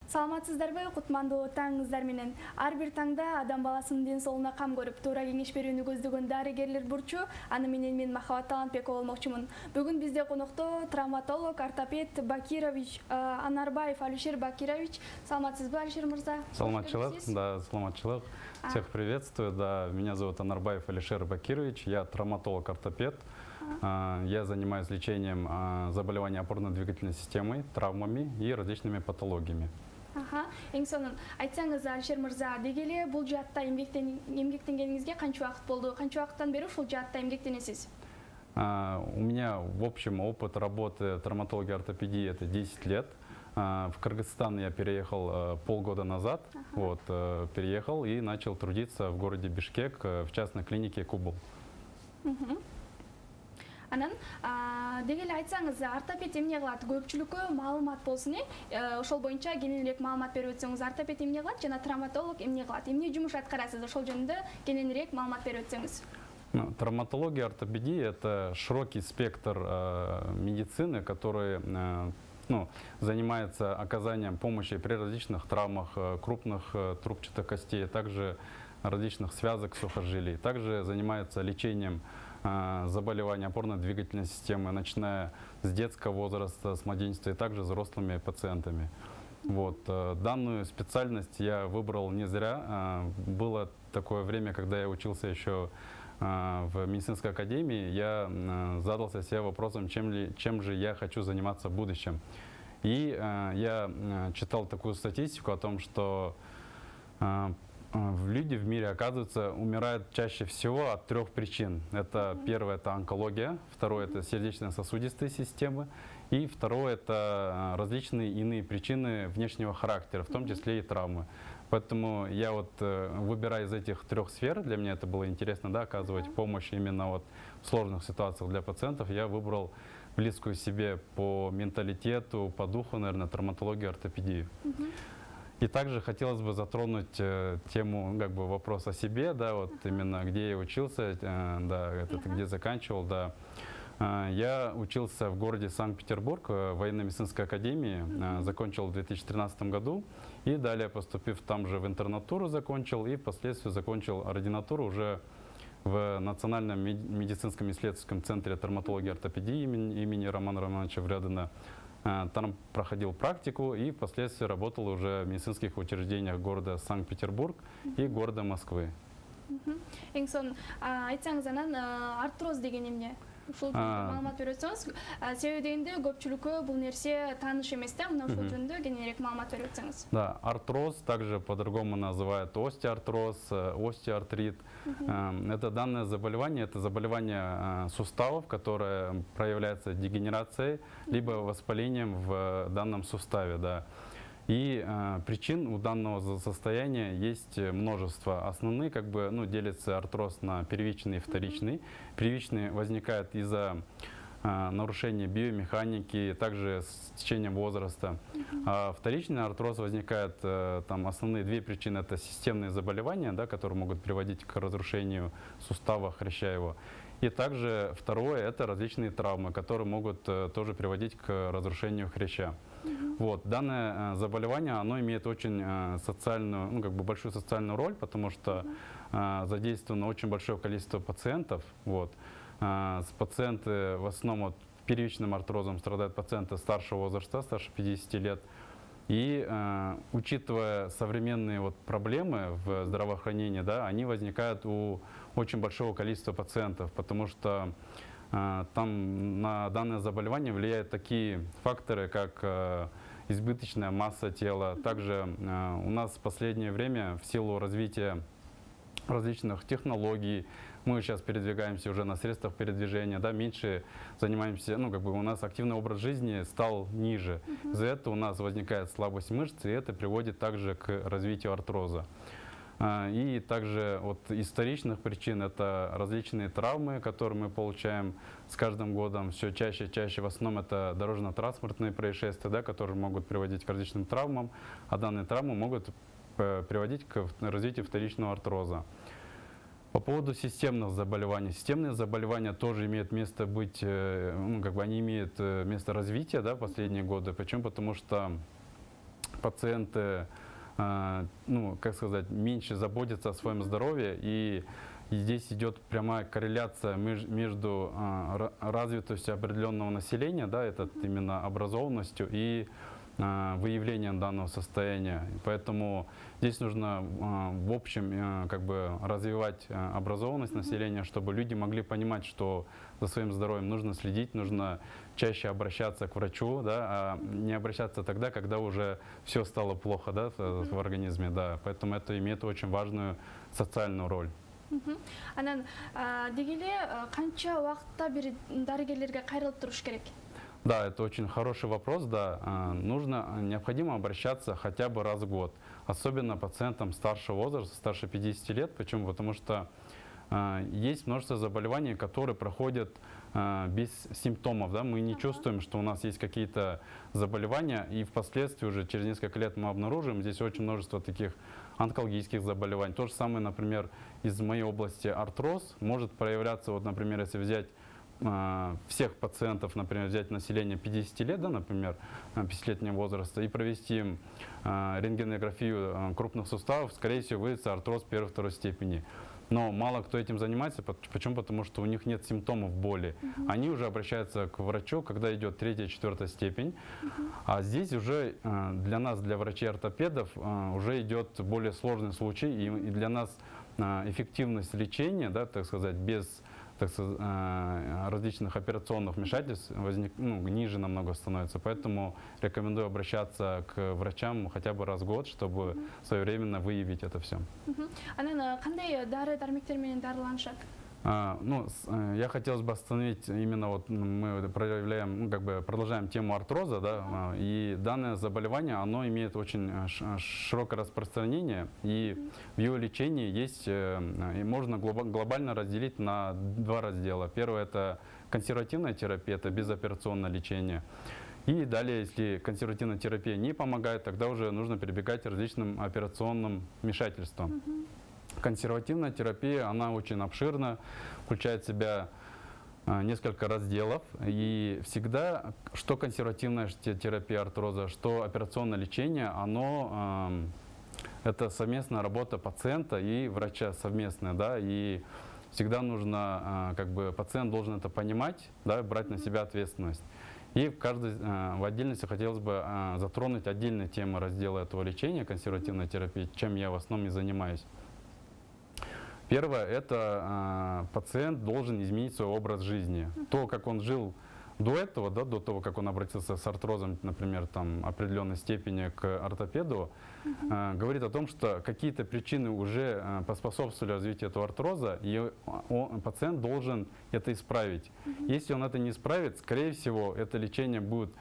Саламатсыздарбы, кутмандуу таңыңыздар менен. Ар бир таңда адам баласынын ден соолугуна кам көрүп, туура кеңеш берүүнү көздөгөн дарыгерлер бурчу. Аны менен мен Махабат Талантбекова болмокчумун. Бүгүн бизде конокто травматолог, ортопед Бакирович Анарбаев Алишер Бакирович. Саламатсызбы, Алишер мырза? Саламатчылык, да, саламатчылык. Всех приветствую, да, меня зовут Анарбаев Алишер Бакирович, я травматолог-ортопед. Я занимаюсь лечением заболеваний опорно-двигательной системы, травмами и различными патологиями. Эң сонун айтсаңыз, Алишер мырза, деги эле бул жаатта эмгектенгениңизге канча убакыт болду? Канча убакыттан бери ушул жаатта эмгектенесиз? У меня, в общем, опыт работы травматологии ортопедии это 10 лет. В Кыргызстан я переехал полгода назад, переехал и начал трудиться в городе Бишкек в частной клинике Кубл. Анан деги эле айтсаңыз, ортопед эмне кылат? Көпчүлүккө маалымат болсун, ошол боюнча кененирээк маалымат берип өтсөңүз, ортопед эмне кылат жана травматолог эмне кылат? Эмне жумуш аткарасыз? Ошол жөнүндө кененирээк маалымат берип өтсөңүз. Травматология, ортопедия – это широкий спектр медицины, который занимается оказанием помощи при различных травмах крупных трубчатых костей, также различных связок сухожилий. Также занимается лечением заболеваний опорно-двигательной системы, начиная с детского возраста, с младенчества и также взрослыми пациентами. Данную специальность я выбрал не зря. Было такое время, когда я учился еще в медицинской академии, я задался себе вопросом, чем же я хочу заниматься в будущем. И я читал такую статистику о том, что люди в мире, оказывается, умирают чаще всего от 3 причин. Это первое – это онкология, второе – это сердечно-сосудистые системы, и второе – это различные иные причины внешнего характера, в том числе и травмы. Поэтому я выбирая из этих 3 сфер, для меня это было интересно, да, оказывать помощь именно в сложных ситуациях для пациентов, я выбрал близкую себе по менталитету, по духу, наверное, травматологию, ортопедию. И также хотелось бы затронуть тему, вопрос о себе, да, именно где я учился, да, где заканчивал, да. Я учился в городе Санкт-Петербург, в военно-медицинской академии, закончил в 2013 году, и далее, поступив там же в интернатуру, закончил, и впоследствии закончил ординатуру уже в Национальном медицинском исследовательском центре травматологии и ортопедии имени Романа Романовича Врядина. Там проходил практику и впоследствии работал уже в медицинских учреждениях города Санкт-Петербург и города Москвы. Эң сонун айтсаңыз, анан артроз деген эмне? Ушул маалымат берип өтсөңүз, себеби дегенде көпчүлүккө бул нерсе тааныш эмес да, мына ушул жөнүндө кененирээк маалымат берип өтсөңүз. Да, артроз также по-другому называют остеоартроз, остеоартрит. Это данное заболевание, это заболевание суставов, которое проявляется дегенерацией либо воспалением в данном суставе, да. И причин у данного состояния есть множество. Основные делятся артроз на первичный и вторичный. Первичный возникает из-за нарушения биомеханики, также с течением возраста. А вторичный артроз возникает, там основные 2 причины, это системные заболевания, да, которые могут приводить к разрушению сустава, хряща его. И также второе, это различные травмы, которые могут тоже приводить к разрушению хряща. Данное заболевание, оно имеет очень социальную, большую социальную роль, потому что задействовано очень большое количество пациентов. Пациенты в основном первичным артрозом страдают пациенты старшего возраста, старше 50 лет. И учитывая современные проблемы в здравоохранении, да, они возникают у очень большого количества пациентов, потому что там на данное заболевание влияют такие факторы, как избыточная масса тела. Также у нас в последнее время в силу развития различных технологий, мы сейчас передвигаемся уже на средствах передвижения, да, меньше занимаемся, у нас активный образ жизни стал ниже. Из-за этого у нас возникает слабость мышц, и это приводит также к развитию артроза. И также из вторичных причин это различные травмы, которые мы получаем с каждым годом все чаще и чаще. В основном это дорожно-транспортные происшествия, да, которые могут приводить к различным травмам, а данные травмы могут приводить к развитию вторичного артроза. По поводу системных заболеваний. Системные заболевания тоже имеют место быть, они имеют место развития, да, в последние годы. Почему? Потому что пациенты, ну, как сказать, меньше заботятся о своем здоровье, и здесь идет прямая корреляция между развитостью определенного населения, да, это именно образованностью, и выявлением данного состояния. Поэтому здесь нужно в общем как бы развивать образованность населения, чтобы люди могли понимать, что за своим здоровьем нужно следить, нужно чаще обращаться к врачу, да, а не обращаться тогда, когда уже все стало плохо, да, в организме. Да. Поэтому это имеет очень важную социальную роль. Анан дегеле канча убакытта бир дарыгерлерге кайрылып туруш керек? Да, это очень хороший вопрос, да. Необходимо обращаться хотя бы раз в год, особенно пациентам старшего возраста, старше 50 лет. Почему? Потому что есть множество заболеваний, которые проходят без симптомов. Да? Мы не чувствуем, что у нас есть какие-то заболевания, и впоследствии уже через несколько лет мы обнаружим здесь очень множество таких онкологических заболеваний. То же самое, например, из моей области артроз может проявляться, вот, например, если взять всех пациентов, например, взять население 50 лет, да, например, 50-летнего возраста, и провести им рентгенографию крупных суставов, скорее всего, выявится артроз первой-второй степени. Но мало кто этим занимается. Почему? Потому что у них нет симптомов боли. Они уже обращаются к врачу, когда идет 3-4 степень. А здесь уже для нас, для врачей-ортопедов, уже идет более сложный случай. И для нас эффективность лечения, да, так сказать, без различных операционных вмешательств ниже намного становится. Поэтому рекомендую обращаться к врачам хотя бы раз в год, чтобы своевременно выявить это все. Анан кандай дары дармектер менен дарыланышат? Я хотел бы остановить именно вот мы проявляем, как бы продолжаем тему артроза, да, и данное заболевание, оно имеет очень широкое распространение, и в его лечении есть, можно глобально разделить на два раздела. Первое — это консервативная терапия, это безоперационное лечение. И далее, если консервативная терапия не помогает, тогда уже нужно прибегать к различным операционным вмешательствам. Консервативная терапия, она очень обширна, включает в себя несколько разделов. И всегда, что консервативная терапия артроза, что операционное лечение, это совместная работа пациента и врача совместная. Да, и всегда нужно, пациент должен это понимать, да, брать на себя ответственность. И в отдельности хотелось бы затронуть отдельные темы раздела этого лечения, консервативной терапии, чем я в основном и занимаюсь. Первое — это пациент должен изменить свой образ жизни. То, как он жил до этого, да, до того, как он обратился с артрозом, например, там, определенной степени к ортопеду, говорит о том, что какие-то причины уже поспособствовали развитию этого артроза, и пациент должен это исправить. Если он это не исправит, скорее всего, это лечение будет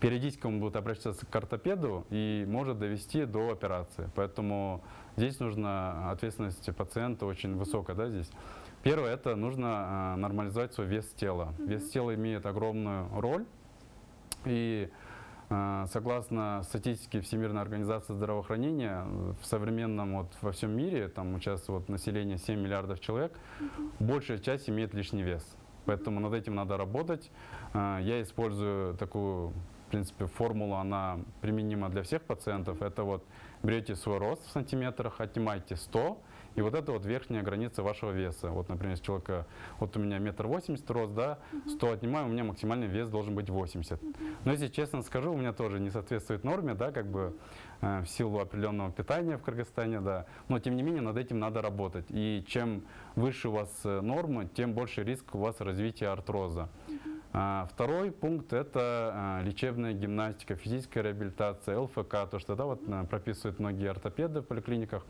периодически он будет обращаться к ортопеду и может довести до операции. Поэтому здесь нужна ответственность пациента очень высокая. Да, здесь. Первое — это нужно нормализовать свой вес тела. Вес тела имеет огромную роль. И согласно статистике Всемирной организации здравоохранения, в современном, во всем мире, там участвует население 7 миллиардов человек, большая часть имеет лишний вес. Поэтому над этим надо работать. Я использую такую, в принципе, формула, она применима для всех пациентов. Это вот берете свой рост в сантиметрах, отнимаете 100, и вот это вот верхняя граница вашего веса. Вот, например, с человека, вот у меня 1,80 м рост, да, 100 отнимаю, у меня максимальный вес должен быть 80. Но если честно скажу, у меня тоже не соответствует норме, да, как бы в силу определенного питания в Кыргызстане, да. Но тем не менее над этим надо работать. И чем выше у вас нормы, тем больше риск у вас развития артроза. Второй пункт — это лечебная гимнастика, физическая реабилитация, ЛФК, то, что вот прописывают многие ортопеды в поликлиниках.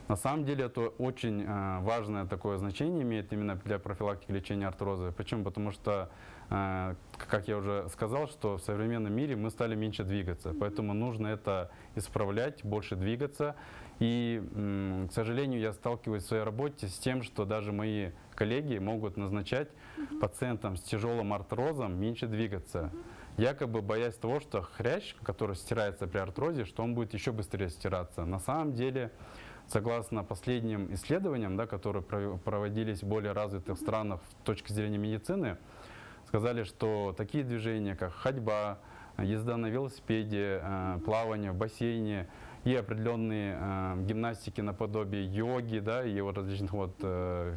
На самом деле это очень важное такое значение имеет именно для профилактики лечения артроза. Почему? Потому что, как я уже сказал, что в современном мире мы стали меньше двигаться, поэтому нужно это исправлять, больше двигаться. И, к сожалению, я сталкиваюсь в своей работе с тем, что даже мои коллеги могут назначать пациентам с тяжелым артрозом меньше двигаться, якобы боясь того, что хрящ, который стирается при артрозе, что он будет еще быстрее стираться. На самом деле, согласно последним исследованиям, да, которые проводились в более развитых странах с точки зрения медицины, сказали, что такие движения, как ходьба, езда на велосипеде, плавание в бассейне и определенные гимнастики наподобие йоги, да, и вот различных вот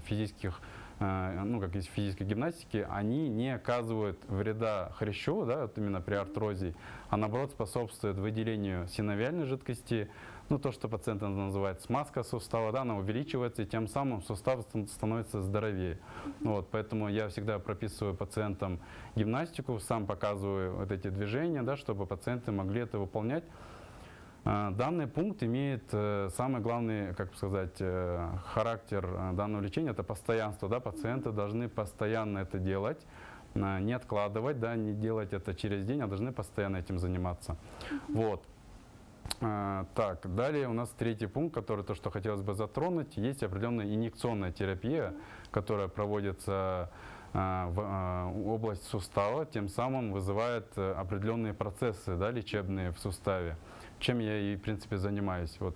физических, ну, как из физической гимнастики, они не оказывают вреда хрящу, да, вот именно при артрозе, а наоборот способствуют выделению синовиальной жидкости, ну, то, что пациент называет смазка сустава, да, она увеличивается, и тем самым сустав становится здоровее. Вот, поэтому я всегда прописываю пациентам гимнастику, сам показываю вот эти движения, да, чтобы пациенты могли это выполнять. Данный пункт имеет самый главный, как сказать, характер данного лечения, это постоянство. Да? Пациенты должны постоянно это делать, не откладывать, да, не делать это через день, а должны постоянно этим заниматься. Вот. Так, далее у нас третий пункт, который то, что хотелось бы затронуть, есть определенная инъекционная терапия, которая проводится в область сустава, тем самым вызывает определенные процессы, да, лечебные в суставе, чем я и в принципе занимаюсь. Вот.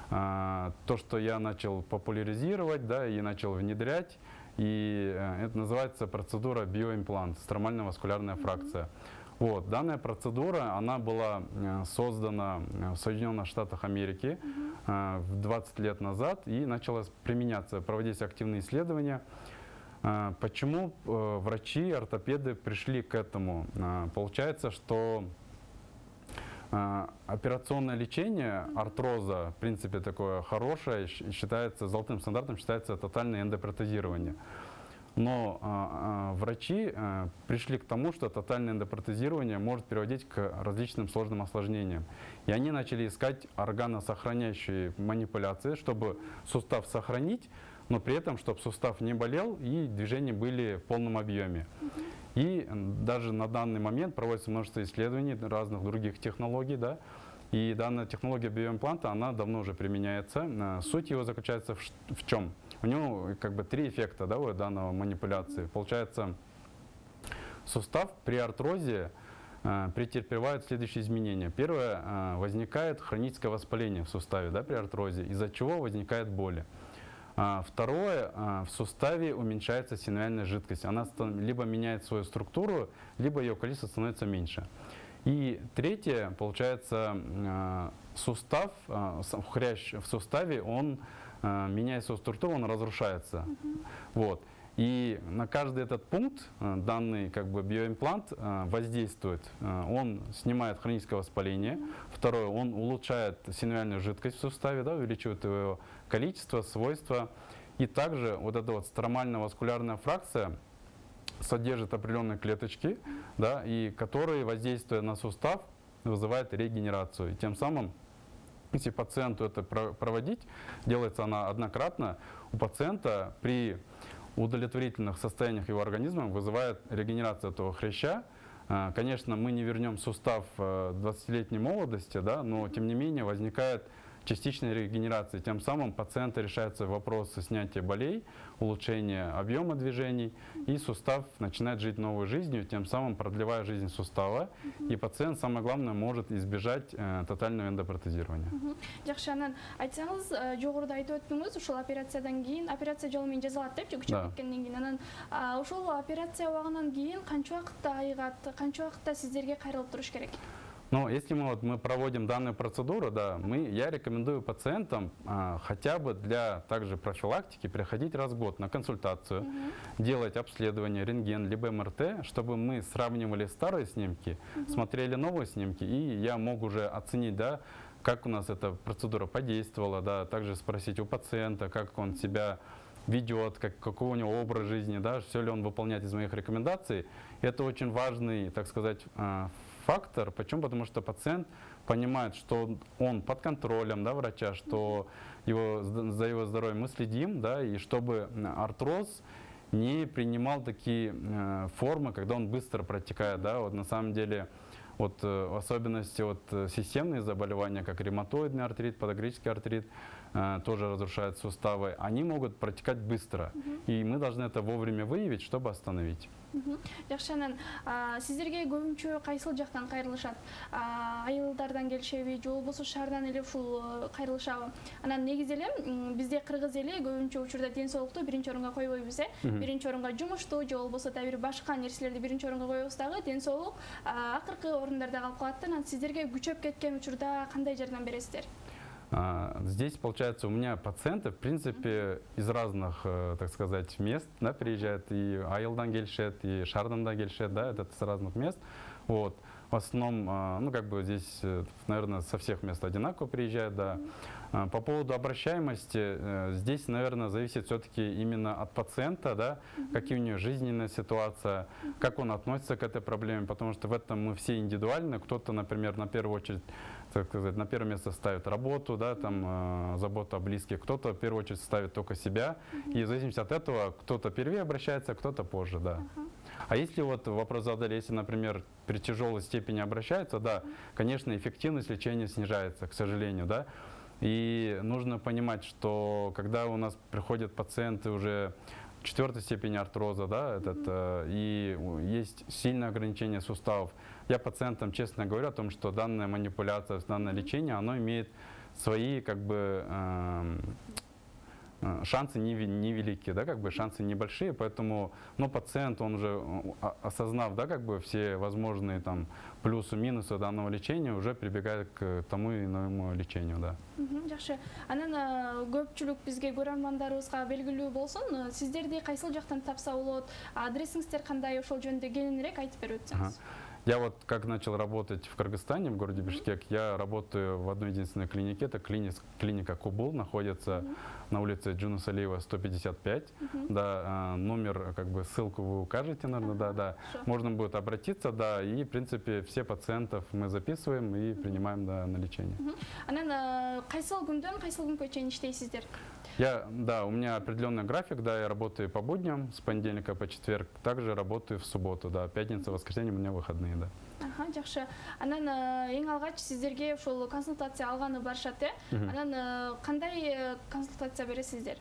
То, что я начал популяризировать, да, и начал внедрять, и это называется процедура биоимплант, стромальная васкулярная фракция. Вот. Данная процедура, она была создана в Соединенных Штатах Америки 20 лет назад и начала применяться, проводились активные исследования. Почему врачи, ортопеды пришли к этому? Получается, что операционное лечение артроза, в принципе, такое хорошее, считается золотым стандартом, считается тотальное эндопротезирование. Но врачи пришли к тому, что тотальное эндопротезирование может приводить к различным сложным осложнениям. И они начали искать органосохраняющие манипуляции, чтобы сустав сохранить, но при этом, чтобы сустав не болел и движения были в полном объеме. И даже на данный момент проводится множество исследований разных других технологий, да, и данная технология биоимпланта, она давно уже применяется. Суть его заключается в чем? У него как бы три эффекта, да, у данного манипуляции. Получается, сустав при артрозе претерпевает следующие изменения. Первое, возникает хроническое воспаление в суставе, да, при артрозе, из-за чего возникает боли. Второе, в суставе уменьшается синовиальная жидкость. Она либо меняет свою структуру, либо ее количество становится меньше. И третье, получается, сустав, хрящ в суставе, он меняет свою структуру, он разрушается. Вот. И на каждый этот пункт данный как бы биоимплант воздействует. Он снимает хроническое воспаление. Второе, он улучшает синовиальную жидкость в суставе, да, увеличивает его количество, свойства. И также вот эта вот стромальная васкулярная фракция содержит определенные клеточки, да, и которые, воздействуя на сустав, вызывают регенерацию. И тем самым, если пациенту это проводить, делается она однократно, у пациента при удовлетворительных состояниях его организма вызывает регенерацию этого хряща. Конечно, мы не вернем сустав 20-летней молодости, да, но тем не менее возникает частичной регенерации. Тем самым пациента решаются вопросы снятия болей, улучшения объема движений, и сустав начинает жить новой жизнью, тем самым продлевая жизнь сустава. И пациент, самое главное, может избежать тотального эндопротезирования. Жақсы, анан айтсаңыз, жогоруда айтып өттүңүз, ушул операциядан кийин, операция жолу менен жасалат деп, күчөп кеткенден кийин, анан ушул операция убагынан кийин канча убакытта айыгат, канча убакытта сиздерге кайрылып туруш керек? Но если мы проводим данную процедуру, да, я рекомендую пациентам хотя бы для также профилактики приходить раз в год на консультацию, делать обследование, рентген, либо МРТ, чтобы мы сравнивали старые снимки, смотрели новые снимки, и я мог уже оценить, да, как у нас эта процедура подействовала, да, также спросить у пациента, как он себя ведет, какой у него образ жизни, да, все ли он выполняет из моих рекомендаций. Это очень важный, так сказать, фактор. Почему? Потому что пациент понимает, что он под контролем, да, врача, что за его здоровьем мы следим, да, и чтобы артроз не принимал такие формы, когда он быстро протекает. Да, вот на самом деле вот, особенности вот, системные заболевания, как ревматоидный артрит, подагрический артрит, тоже разрушают суставы, они могут протекать быстро. И мы должны это вовремя выявить, чтобы остановить. Жакшы, анан сиздерге көбүнчө кайсыл жактан кайрылышат? Айылдардан келишеби же болбосо шаардан эле ушул кайрылышабы? Анан негизи эле бизде кыргыз эли көбүнчө учурда ден соолукту биринчи орунга койбойбуз, биринчи орунга жумушту же болбосо да бир башка нерселерди биринчи орунга коебуз дагы, ден соолук акыркы орундарда калып калат. Анан сиздерге күчөп кеткен учурда кандай жардам бересиздер? Здесь, получается, у меня пациенты, в принципе, из разных, так сказать, мест, да, приезжают. И Айылдан келишет, и Шардандан келишет, да, это с разных мест. Вот. В основном, ну, как бы здесь, наверное, со всех мест одинаково приезжают, да. По поводу обращаемости, здесь, наверное, зависит все-таки именно от пациента, да, какие у него жизненная ситуация, как он относится к этой проблеме, потому что в этом мы все индивидуальны. Кто-то, например, на первую очередь, так сказать, на первое место ставит работу, да, там, заботу о близких, кто-то в первую очередь ставит только себя, и в зависимости от этого кто-то первее обращается, кто-то позже, да. А если вот вопрос задали, если, например, при тяжелой степени обращаются, да, конечно, эффективность лечения снижается, к сожалению, да. И нужно понимать, что когда у нас приходят пациенты уже 4-й степени артроза, да, и есть сильное ограничение суставов, я пациентам честно говорю о том, что данная манипуляция, данное лечение, оно имеет свои, как бы, шансы невеликие, да, как бы шансы небольшие, поэтому, но пациент, он уже осознав, да, как бы все возможные там плюсы, минусы данного лечения, уже прибегает к тому или иному лечению, да. Жакшы. Анан көпчүлүк бизге көрөрмандарыбызга белгилүү болсун, сиздерди кайсыл жактан тапса болот, адресиңиздер кандай, ошол жөнүндө кеңирээк айтып берип өтсөңүз. Я вот как начал работать в Кыргызстане, в городе Бишкек, я работаю в одной единственной клинике, это клиника Кубул, находится на улице Джунусалиева, 155, да, номер, как бы ссылку вы укажете, наверное, да, можно будет обратиться, да, и, в принципе, все пациентов мы записываем и принимаем, да, на лечение. Анан кайсыл күндөн кайсыл күнгө чейин иштейсиздер? Да, у меня определенный график, да, я работаю по будням, с понедельника по четверг, также работаю в субботу, да, пятница, воскресенье у меня выходные, да. Жакшы. Анан эң алгач сиздерге ошол консультация алганы барышат, анан кандай консультация бересиздер?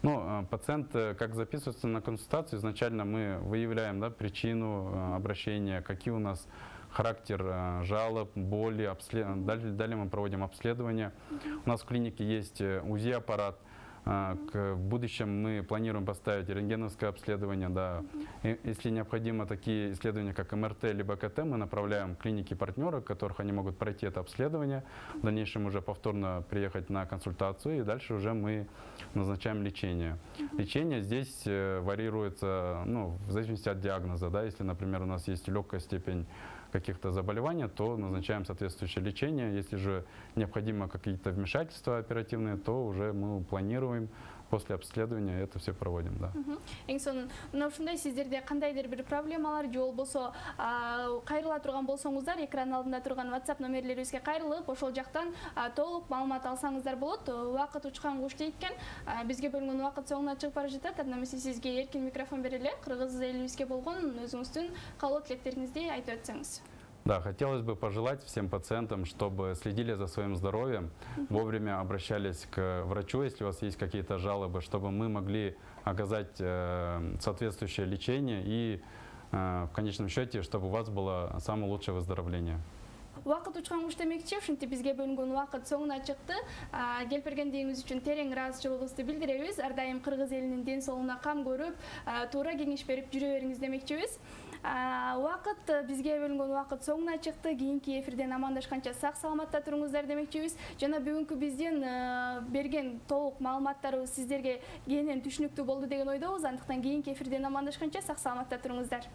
Ну, пациент, как записывается на консультацию, изначально мы выявляем, да, причину обращения, какие у нас характер жалоб, боли, далее мы проводим обследование. У нас в клинике есть УЗИ-аппарат. В будущем мы планируем поставить рентгеновское обследование. Да. Если необходимо такие исследования, как МРТ либо КТ, мы направляем клиники партнера, которых они могут пройти это обследование, в дальнейшем уже повторно приехать на консультацию, и дальше уже мы назначаем лечение. Лечение здесь варьируется, ну, в зависимости от диагноза. Да. Если, например, у нас есть легкая степень каких-то заболеваний, то назначаем соответствующее лечение. Если же необходимо какие-то вмешательства оперативные, то уже мы планируем после обследования это все проводим, да. Эң сонун, мына ушундай сиздерде кандайдыр бир проблемалар же болбосо кайрыла турган болсоңуздар, экран алдында турган WhatsApp номерлерибизге кайрылып, ошол жактан толук маалымат алсаңыздар болот. Убакыт учкан куш дейт экен. Бизге бөлүнгөн убакыт соңуна чыгып бара жатат. Анда эмесе сизге эркин микрофон берели. Кыргыз элибизге болгон өзүңүздүн каалоо тилектериңизди айтып өтсөңүз. Да, хотелось бы пожелать всем пациентам, чтобы следили за своим здоровьем, вовремя обращались к врачу, если у вас есть какие-то жалобы, чтобы мы могли оказать соответствующее лечение и в конечном счете, чтобы у вас было самое лучшее выздоровление. Убакыт учкан куш демекчи, ушинтип бизге бөлүнгөн убакыт соңуна чыкты. Келип бергендигиңиз үчүн терең ыраазычылыгыбызды билдиребиз. Ар дайым кыргыз элинин ден соолугуна кам көрүп, туура кеңеш берип жүрө бериңиз демекчибиз. Убакыт бизге бөлүнгөн убакыт соңуна чыкты. Кийинки эфирден амандашканча сак саламатта туруңуздар демекчибиз. Жана бүгүнкү биздин берген толук маалыматтарыбыз сиздерге кенен түшүнүктүү болду деген ойдобуз. Андыктан кийинки эфирден амандашканча сак саламатта туруңуздар.